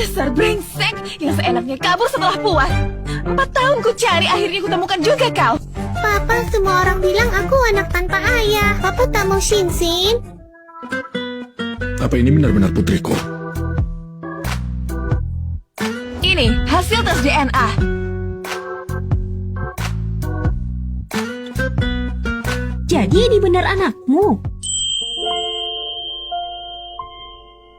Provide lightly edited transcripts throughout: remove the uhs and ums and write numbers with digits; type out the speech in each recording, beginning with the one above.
Dasar brengsek yang seenaknya kabur setelah puas. 4 tahun ku cari, akhirnya ku temukan juga kau. Papa, semua orang bilang aku anak tanpa ayah. Papa tak mau Shinsin? Apa ini benar-benar putriku? Ini hasil tes DNA. Jadi ini benar anakmu?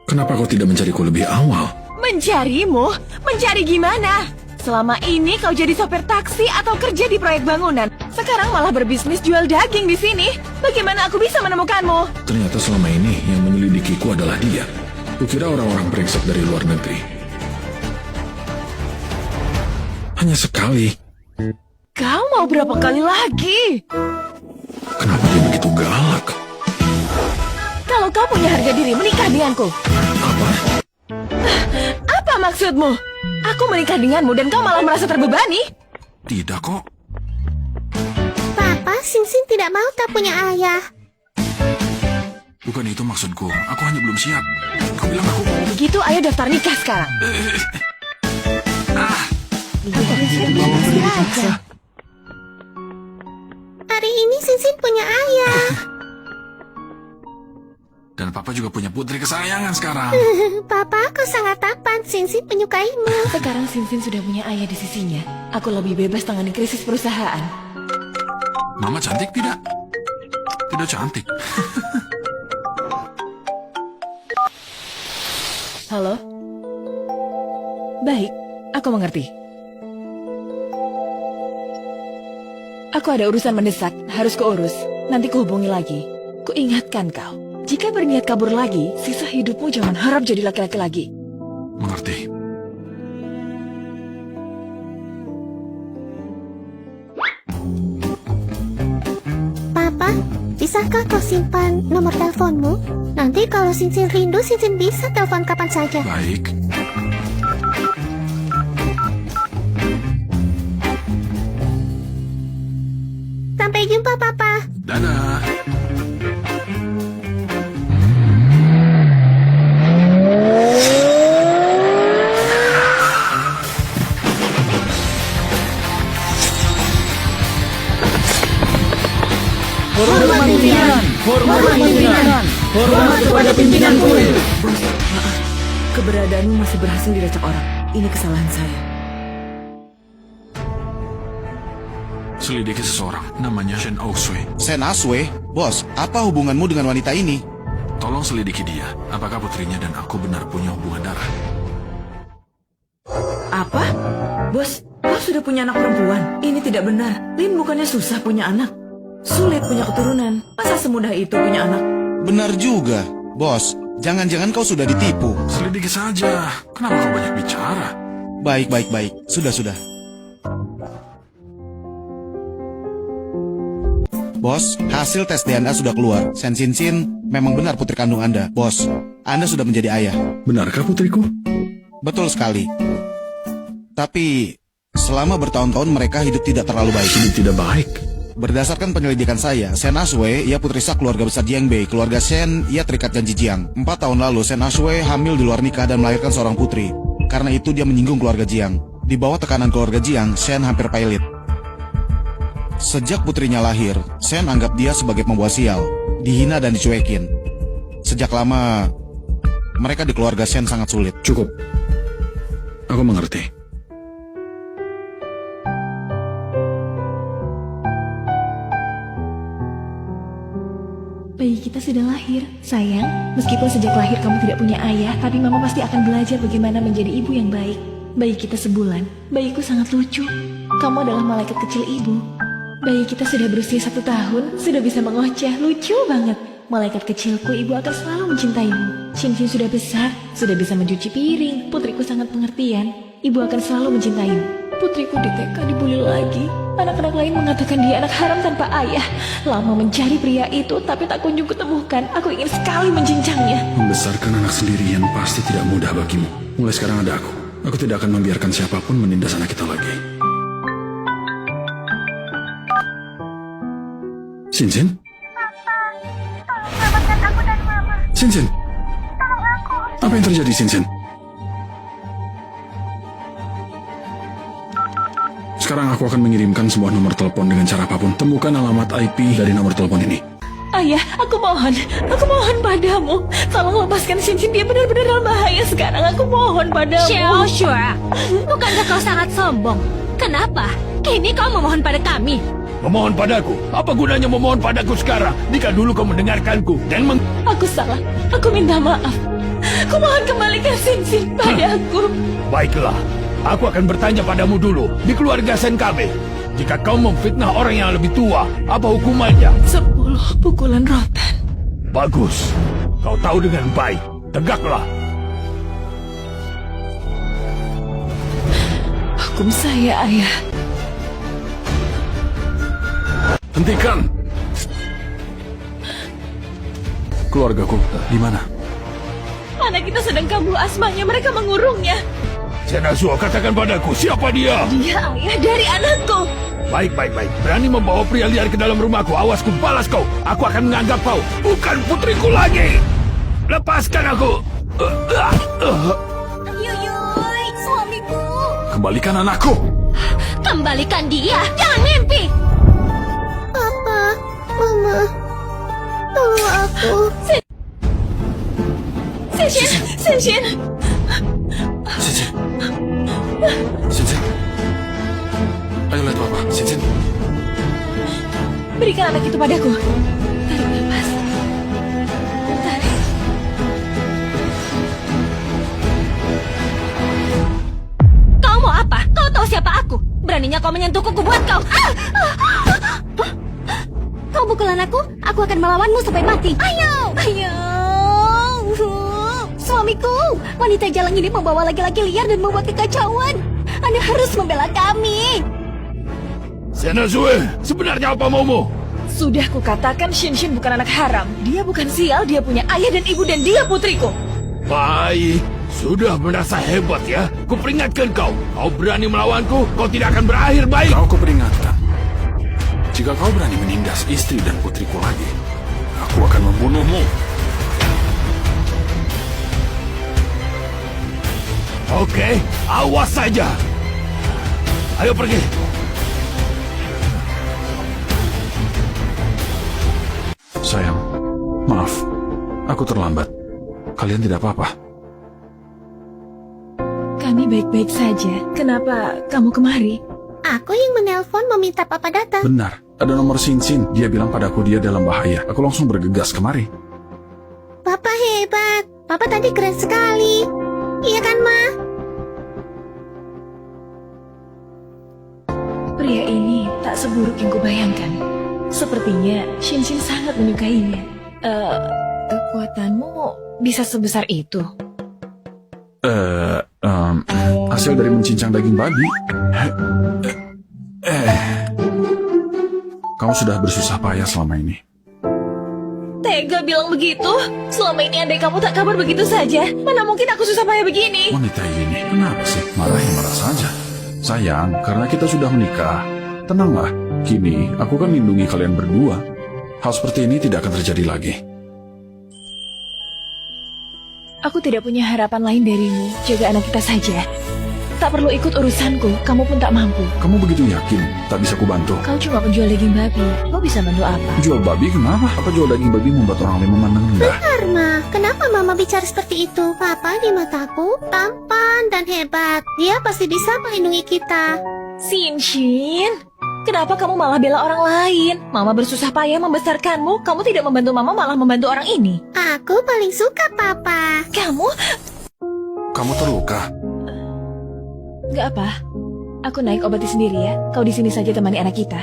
Kenapa kau tidak mencariku lebih awal? Mencarimu? Mencari gimana? Selama ini kau jadi sopir taksi atau kerja di proyek bangunan. Sekarang malah berbisnis jual daging di sini. Bagaimana aku bisa menemukanmu? Ternyata selama ini yang menyelidikiku adalah dia. Kukira orang-orang brengsek dari luar negeri. Hanya sekali. Kau mau berapa kali lagi? Kenapa dia begitu galak? Kalau kau punya harga diri, menikah denganku. Apa? Apa maksudmu? Aku menikah denganmu dan kau malah merasa terbebani? Tidak kok. Papa, Shinsin tidak mau tak punya ayah. Bukan itu maksudku. Aku hanya belum siap. Kau bilang aku... Begitu, ayo daftar nikah sekarang. Hari ini Shinsin punya ayah. Dan papa juga punya putri kesayangan sekarang. Papa, kau sangat tampan. Shinsin menyukaimu. Sekarang Shinsin sudah punya ayah di sisinya. Aku lebih bebas tangani krisis perusahaan. Mama cantik tidak? Tidak cantik. Halo? Baik, aku mengerti. Aku ada urusan mendesak, harus kuurus. Nanti kuhubungi lagi. Kuingatkan kau, jika berniat kabur lagi, sisa hidupmu jangan harap jadi laki-laki lagi. Mengerti. Papa, bisakah kau simpan nomor teleponmu? Nanti kalau Shinsin rindu, Shinsin bisa telepon kapan saja. Baik. Sampai jumpa, Papa. Dadah. Hormat pimpinan, hormat pimpinan, hormat kepada pimpinan kuil. Maaf, keberadaanmu masih berhasil dilacak orang. Ini kesalahan saya. Selidiki seseorang, namanya Shen Ousui. Sen Aswe, bos, apa hubunganmu dengan wanita ini? Tolong selidiki dia. Apakah putrinya dan aku benar punya hubungan darah? Apa? Bos, kau sudah punya anak perempuan? Ini tidak benar. Lin bukannya susah punya anak. Sulit punya keturunan. Masa semudah itu punya anak? Benar juga, bos. Jangan-jangan kau sudah ditipu. Selidiki saja. Kenapa kau banyak bicara? Baik. Sudah. Bos, hasil tes DNA sudah keluar. Sen Shinsin memang benar putri kandung Anda. Bos, Anda sudah menjadi ayah. Benarkah putriku? Betul sekali. Tapi, selama bertahun-tahun mereka hidup tidak terlalu baik. Ini tidak baik. Berdasarkan penyelidikan saya, Sen Aswe, ia putri sah keluarga besar Jiangbei. Keluarga Sen, ia terikat janji Jiang. 4 tahun lalu, Sen Aswe hamil di luar nikah dan melahirkan seorang putri. Karena itu dia menyinggung keluarga Jiang. Di bawah tekanan keluarga Jiang, Sen hampir pailit. Sejak putrinya lahir, Sen anggap dia sebagai pembawa sial, dihina dan dicuekin. Sejak lama, mereka di keluarga Sen sangat sulit. Cukup. Aku mengerti. Bayi kita sudah lahir. Sayang, meskipun sejak lahir kamu tidak punya ayah, tapi mama pasti akan belajar bagaimana menjadi ibu yang baik. Bayi kita sebulan. Bayiku sangat lucu. Kamu adalah malaikat kecil ibu. Bayi kita sudah berusia 1 tahun, sudah bisa mengoceh, lucu banget. Malaikat kecilku, ibu akan selalu mencintaimu. Shinsin sudah besar, sudah bisa mencuci piring. Putriku sangat pengertian. Ibu akan selalu mencintaimu. Putriku di TK dibully lagi. Anak-anak lain mengatakan dia anak haram tanpa ayah. Lama mencari pria itu, tapi tak kunjung kutemukan. Aku ingin sekali menjincangnya. Membesarkan anak sendirian pasti tidak mudah bagimu. Mulai sekarang ada aku. Aku tidak akan membiarkan siapapun menindas anak kita lagi. Shinsin? Tolong selamatkan aku dan Mama. Shinsin? Tolong aku. Apa yang terjadi, Shinsin? Sekarang aku akan mengirimkan sebuah nomor telepon dengan cara apapun. Temukan alamat IP dari nomor telepon ini. Ayah, aku mohon padamu. Tolong lepaskan Shinshin, dia benar-benar dalam bahaya sekarang. Aku mohon padamu. Xiaoxue, bukankah kau sangat sombong? Kenapa? Kini kau memohon pada kami. Memohon padaku? Apa gunanya memohon padaku sekarang? Jika dulu kau mendengarkanku dan Aku salah. Aku minta maaf. Aku mohon kembalikan Shinshin padaku. Baiklah, aku akan bertanya padamu dulu di keluarga Senkabe. Jika kau memfitnah orang yang lebih tua, apa hukumannya? 10 pukulan rotan. Bagus, kau tahu dengan baik. Tegaklah. Hukum saya, Ayah. Hentikan! Keluargaku, di mana? Anak kita sedang kambuh asmanya, mereka mengurungnya. Senasuo, katakan padaku, siapa dia? Dia ayah dari anakku. Baik. Berani membawa pria liar ke dalam rumahku. Awas, ku balas kau. Aku akan menganggap kau bukan putriku lagi. Lepaskan aku. Yuyuy, suamiku. Kembalikan anakku! Kembalikan dia. Jangan mimpi. Papa, Mama, tolong aku. Shinshin. Sensei. Sensei. Ayo lihat papa, Sensei. Berikan anak itu padaku. Tarik nafas. Tarik. Kau mau apa? Kau tahu siapa aku? Beraninya kau menyentuhku, kubuat kau. Kau pukul anakku, aku akan melawanmu sampai mati. Ayo! Suamiku, wanita jalang ini membawa laki-laki liar dan membuat kekacauan. Anda harus membela kami. Senazue, sebenarnya apa maumu? Sudah kukatakan Shinshin bukan anak haram. Dia bukan sial, dia punya ayah dan ibu dan dia putriku. Baik, sudah merasa hebat ya. Kuperingatkan kau, kau berani melawanku, kau tidak akan berakhir baik. Kau kuperingatkan. Jika kau berani menindas istri dan putriku lagi, aku akan membunuhmu. Oke, awas saja. Ayo pergi. Sayang, maaf. Aku terlambat. Kalian tidak apa-apa. Kami baik-baik saja. Kenapa kamu kemari? Aku yang menelpon meminta papa datang. Benar, ada nomor Shinshin. Dia bilang padaku dia dalam bahaya. Aku langsung bergegas kemari. Papa hebat. Papa tadi keren sekali. Iya kan, Ma? Pria ini tak seburuk yang kubayangkan. Sepertinya Shinshin sangat menyukainya. Kekuatanmu bisa sebesar itu? Hasil dari mencincang daging babi. Kamu sudah bersusah payah selama ini. Tega bilang begitu? Selama ini andai kamu tak kabar begitu saja, mana mungkin aku susah payah begini? Wanita ini, kenapa sih? Marah ya marah saja. Sayang, karena kita sudah menikah. Tenanglah, kini aku kan lindungi kalian berdua. Hal seperti ini tidak akan terjadi lagi. Aku tidak punya harapan lain darimu. Jaga anak kita saja. Tak perlu ikut urusanku, kamu pun tak mampu. Kamu begitu yakin tak bisa kubantu? Kau cuma penjual daging babi. Kau bisa bantu apa? Jual babi kenapa? Apa jual daging babi membuat orang lain memandang rendah? Karma, kenapa Mama bicara seperti itu? Papa di mataku tampan dan hebat. Dia pasti bisa melindungi kita. Shinshin, kenapa kamu malah bela orang lain? Mama bersusah payah membesarkanmu. Kamu tidak membantu Mama, malah membantu orang ini. Aku paling suka Papa. Kamu terluka? Gak apa. Aku naik obati sendiri ya. Kau di sini saja temani anak kita.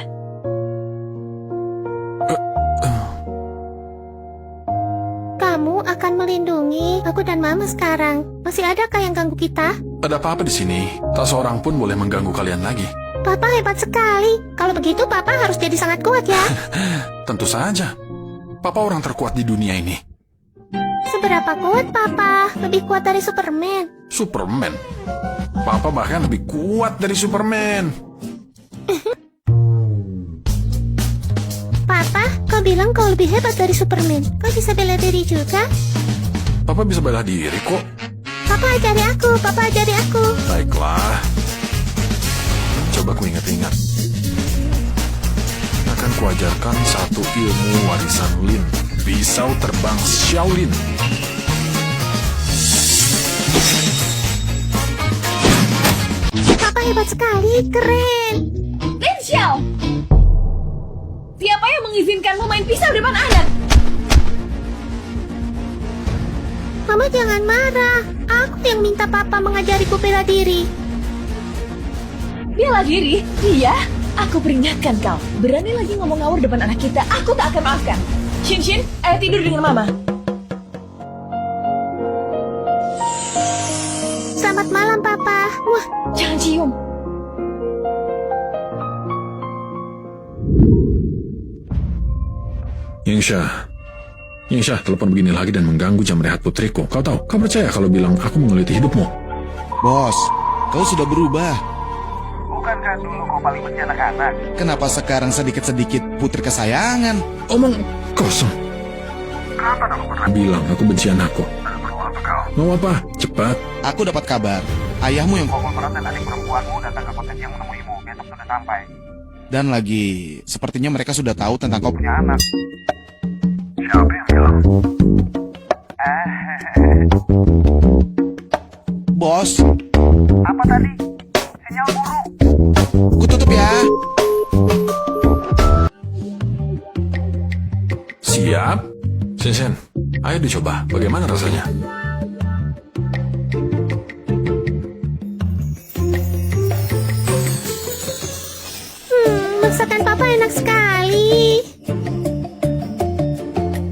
Kamu akan melindungi aku dan Mama sekarang. Masih adakah yang ganggu kita? Ada apa-apa di sini? Tak seorang pun boleh mengganggu kalian lagi. Papa hebat sekali. Kalau begitu Papa harus jadi sangat kuat ya. Tentu saja. Papa orang terkuat di dunia ini. Seberapa kuat Papa? Lebih kuat dari Superman. Superman? Papa bahkan lebih kuat dari Superman. Papa, kau bilang kau lebih hebat dari Superman. Kau bisa bela diri juga? Papa bisa bela diri kok. Papa ajari aku, Papa ajari aku. Baiklah. Coba ku ingat-ingat. Akan kuajarkan satu ilmu warisan Lin. Pisau terbang Shaolin. Papa hebat sekali, keren. Lin Xiao! Siapa yang mengizinkanmu main pisau depan anak? Mama jangan marah. Aku yang minta papa mengajariku bela diri. Bela diri? Iya, aku peringatkan kau. Berani lagi ngomong ngawur depan anak kita, aku tak akan maafkan. Shin, ayo tidur dengan mama. Selamat malam, Papa. Wah, Jangan cium. Yingxia, telepon begini lagi dan mengganggu jam rehat putriku. Kau tahu, kau percaya kalau bilang aku menguliti hidupmu? Bos, kau sudah berubah. Bukankah dulu kau paling benci anak-anak? Kenapa sekarang sedikit-sedikit putri kesayangan? Omong kosong. Kapan aku pernah Bilang aku benci anakku. berulang ke kau? Mau apa? Cepat. Aku dapat kabar. Ayahmu yang... Konglomerat dan adik perempuanmu datang ke kota yang menemuimu. Besok sudah sampai. Dan lagi, sepertinya mereka sudah tahu tentang kau Punya anak. Siapa yang bilang? Bos, Apa tadi? Sinyal buruk. ku tutup ya. Siap. Shen, ayo dicoba. Bagaimana rasanya? masakan papa enak sekali.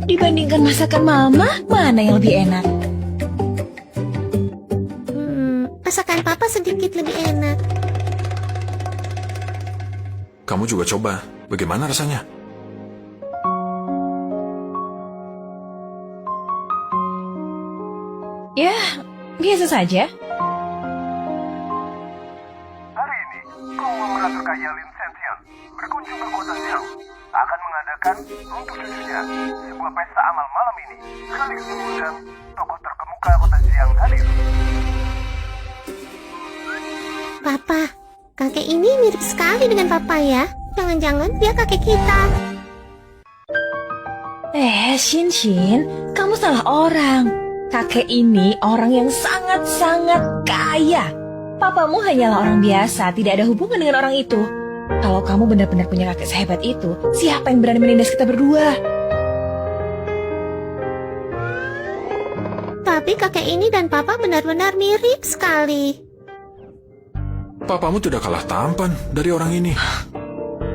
Dibandingkan masakan mama, mana yang lebih enak? Masakan papa sedikit lebih enak. Kamu juga coba. Bagaimana rasanya? Ya, biasa saja. Hari ini, konglomerat terkaya Lin Shenxian berkunjung ke kota Xiao. Akan mengadakan untuk cucunya sebuah pesta amal malam ini. Sekaligus mengundang tokoh terkemuka kota Xiang hadir. Papa, kakek ini mirip sekali dengan papa ya. Jangan-jangan dia kakek kita. Shin, kamu salah orang. Kakek ini orang yang sangat-sangat kaya. Papamu hanyalah orang biasa, tidak ada hubungan dengan orang itu. Kalau kamu benar-benar punya kakek sehebat itu, siapa yang berani menindas kita berdua? Tapi kakek ini dan papa benar-benar mirip sekali. Papamu tidak kalah tampan dari orang ini.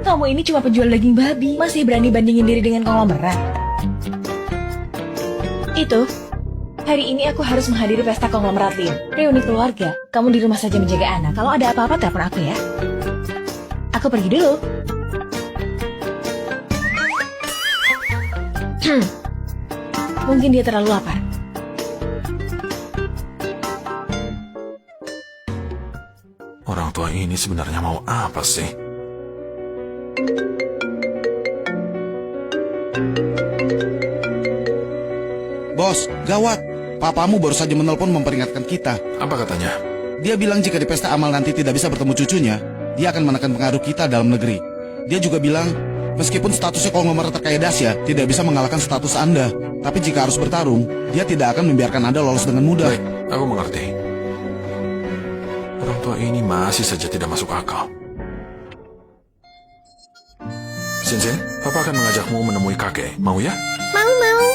Kamu ini cuma penjual daging babi, masih berani bandingin diri dengan konglomerat. Itu, hari ini aku harus menghadiri pesta konglomerat Lin. Reuni keluarga, kamu di rumah saja menjaga anak. Kalau ada apa-apa, telepon aku ya. Aku pergi dulu. Mungkin dia terlalu lapar. Orang tua ini sebenarnya mau apa sih? Bos, gawat. Papamu baru saja menelpon memperingatkan kita. Apa katanya? Dia bilang jika di pesta amal nanti tidak bisa bertemu cucunya, dia akan menekan pengaruh kita dalam negeri. Dia juga bilang, meskipun statusnya konglomerat terkaya dahsyat, tidak bisa mengalahkan status Anda. Tapi jika harus bertarung, dia tidak akan membiarkan Anda lolos dengan mudah. Baik, aku mengerti. Orang tua ini masih saja tidak masuk akal. Shin, Papa akan mengajakmu menemui kakek. Mau ya? Mau.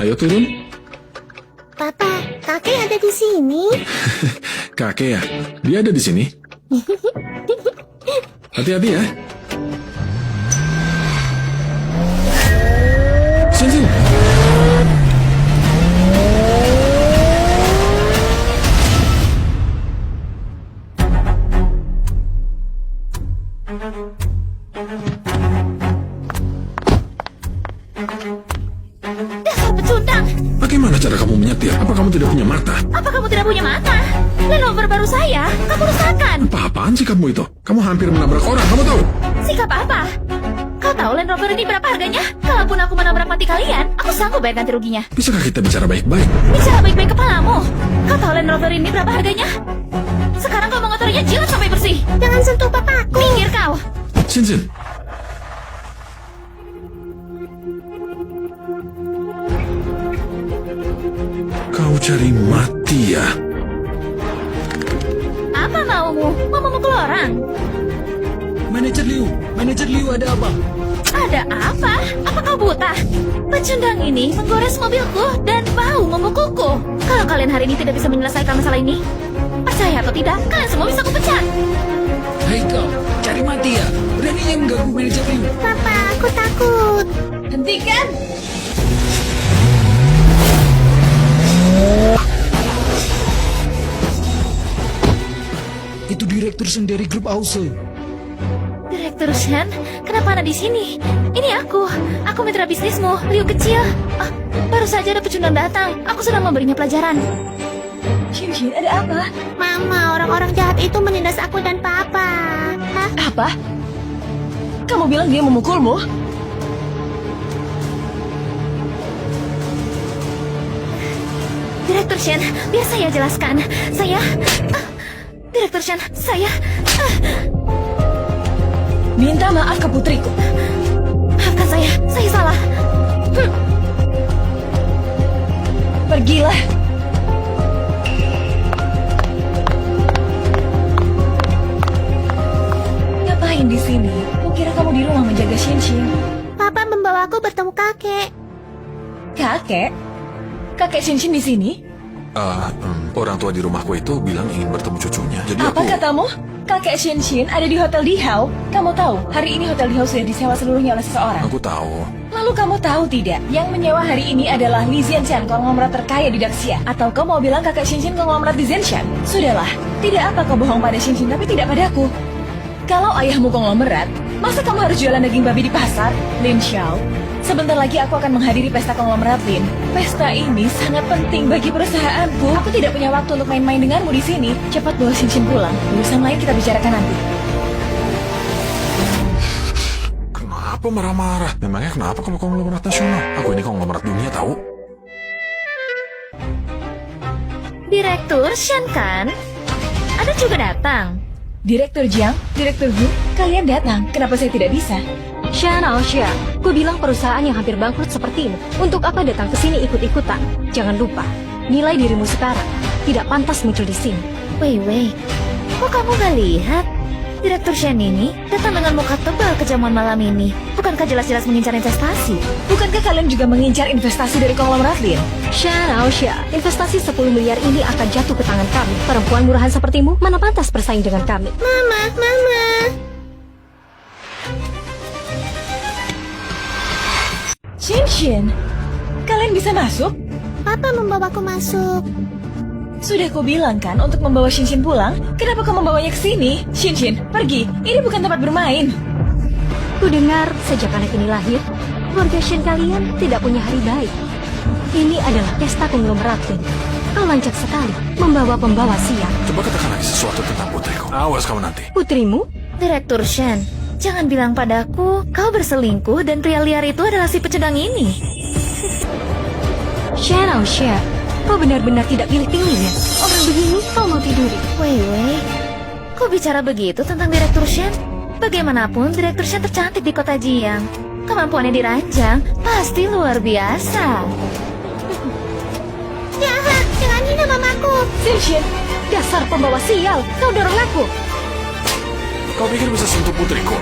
Ayo turun. Papa, kakek ada di sini. Kakek ya? Dia ada di sini. Hati-hati ya. Shin. Dasar pecundang. Bagaimana cara kamu menyetir? Apa kamu tidak punya mata? Apa kamu tidak punya mata? Landover baru saya, kamu rusakkan. Apa-apaan sikapmu itu? Kamu hampir menabrak orang, kamu tahu? Sikap apa? Kapan tahu Land Rover ini berapa harganya? Kalaupun aku menabrak mati kalian, aku sanggup bayar ganti ruginya. Bisakah kita bicara baik-baik? Bicara baik-baik kepalamu. Kau tahu Land Rover ini berapa harganya? Sekarang kau mengotorinya, jilat sampai bersih. Jangan sentuh papaku. Minggir kau. Shin. Kau cari mati ya? Apa maumu? Mau memukul orang? Manajer Liu ada apa? Ada apa? Apa kau buta? Pecundang ini menggores mobilku dan mau memukulku. Kalau kalian hari ini tidak bisa menyelesaikan masalah ini, percaya atau tidak, kalian semua bisa kupecat. Hei kau, cari mati ya? Beraninya mengganggu manajer Liu. Papa, aku takut. Hentikan! Itu direktur sendiri grup Ause. Direktur Shen, kenapa Anda di sini? Ini aku mitra bisnismu, Liu kecil. Baru saja ada pecundang datang. Aku sedang memberinya pelajaran. Shin, ada apa? Mama, orang-orang jahat itu menindas aku dan Papa. Hah? Apa? Kamu bilang dia memukulmu? Direktur Shen, biar saya jelaskan. Direktur Shen, Minta maaf ke putriku. maafkan saya salah. Pergilah. Ngapain di sini? Kukira kamu di rumah menjaga Shin. Papa membawaku bertemu kakek. Kakek? Kakek Shin di sini? Orang tua di rumahku itu bilang ingin bertemu cucunya. Jadi Apa aku... katamu? Kakek Shin ada di Hotel Dihao. Kamu tahu, hari ini Hotel Dihao sudah disewa seluruhnya oleh seseorang. Aku tahu. Lalu kamu tahu tidak, yang menyewa hari ini adalah Li Zenshan, konglomerat terkaya di Daxia. Atau kau mau bilang kakek Shin konglomerat di Zenshan? Sudahlah, tidak apa kau bohong pada Shin tapi tidak padaku. Kalau ayahmu konglomerat, masa kamu harus jualan daging babi di pasar? Lin Xiao, sebentar lagi aku akan menghadiri pesta konglomerat, Lin. Pesta ini sangat penting bagi perusahaanku. Aku tidak punya waktu untuk main-main denganmu di sini. Cepat bawa Shin pulang. Urusan lain kita bicarakan nanti. Kenapa marah-marah? Memangnya kenapa kamu konglomerat nasional? Aku ini konglomerat dunia tahu. Direktur Shen kan? Anda juga datang. Direktur Jiang, Direktur Gu, kalian datang. Kenapa saya tidak bisa? Shan Aoxia, ku bilang perusahaan yang hampir bangkrut seperti ini. Untuk apa datang ke sini ikut-ikutan? Jangan lupa, nilai dirimu sekarang tidak pantas muncul di sini. Wei, kok kamu gak lihat? Direktur Shen ini datang dengan muka tebal ke jamuan malam ini. Bukankah jelas-jelas mengincar investasi? Bukankah kalian juga mengincar investasi dari konglomerat, Lin? Shan Aoxia, investasi 10 miliar ini akan jatuh ke tangan kami. Perempuan murahan sepertimu mana pantas bersaing dengan kami? Mama. Shin, kalian bisa masuk? Papa membawaku masuk. Sudah ku bilang kan untuk membawa Shin pulang. Kenapa kau membawanya ke sini? Shin, pergi. Ini bukan tempat bermain. Ku dengar sejak anak ini lahir, keluarga Shen kalian tidak punya hari baik. Ini adalah pesta konglomerat, Lin. Kau lancak sekali membawa pembawa sial. Coba katakan lagi sesuatu tentang putriku. Awas kamu nanti. Putrimu? Direktur Shen, jangan bilang padaku kau berselingkuh dan pria liar itu adalah si pecedang ini. Shan Aoxia, kau benar-benar tidak pilih-pilih ya? Orang begini kau mau tiduri. Wei, kau bicara begitu tentang Direktur Shen? Bagaimanapun Direktur Shen tercantik di kota Jiang. Kemampuannya dirancang pasti luar biasa. Jahat, jangan hina mamaku. Shin, Dasar pembawa sial, kau dorong aku. Kau pikir bisa sentuh putriku?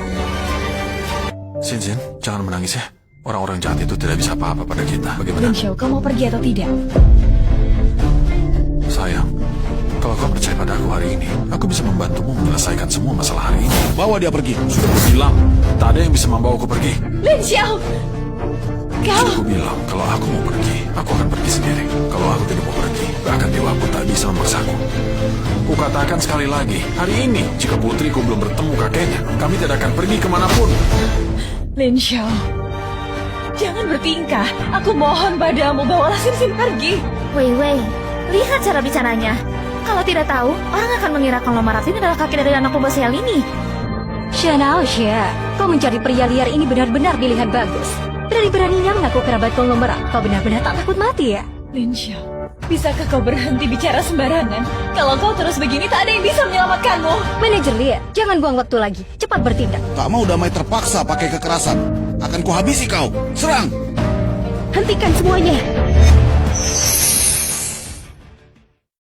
Shin, jangan menangis ya. Orang-orang jahat itu tidak bisa apa-apa pada kita. Bagaimana? Lin Xiao, kau mau pergi atau tidak? Sayang, kalau kau percaya padaku hari ini, aku bisa membantumu menyelesaikan semua masalah hari ini. Bawa dia pergi. Sudah aku bilang, tak ada yang bisa membawaku pergi. Lin Xiao! Kau... Sudah aku bilang, kalau aku mau pergi, aku akan pergi sendiri. Kalau aku tidak mau pergi, bahkan dewa pun tak bisa memaksaku. Kukatakan sekali lagi, hari ini, jika putriku belum bertemu kakeknya, kami tidak akan pergi kemanapun. Lin Xiao, jangan bertingkah. Aku mohon padamu, bawalah Shin pergi. Wei, lihat cara bicaranya. Kalau tidak tahu, orang akan mengira konglomerat ini adalah kakek dari anak pembawa sial ini. Xianaoxia, kau mencari pria liar ini benar-benar dilihat bagus. Berani-beraninya mengaku kerabat konglomerat. Kau benar-benar tak takut mati ya? Lin Xiao, bisakah kau berhenti bicara sembarangan? Kalau kau terus begini, tak ada yang bisa menyelamatkanmu. Manajer liar, jangan buang waktu lagi. Cepat bertindak. Tak mau damai terpaksa pakai kekerasan. Akan kuhabisi kau. Serang! Hentikan semuanya.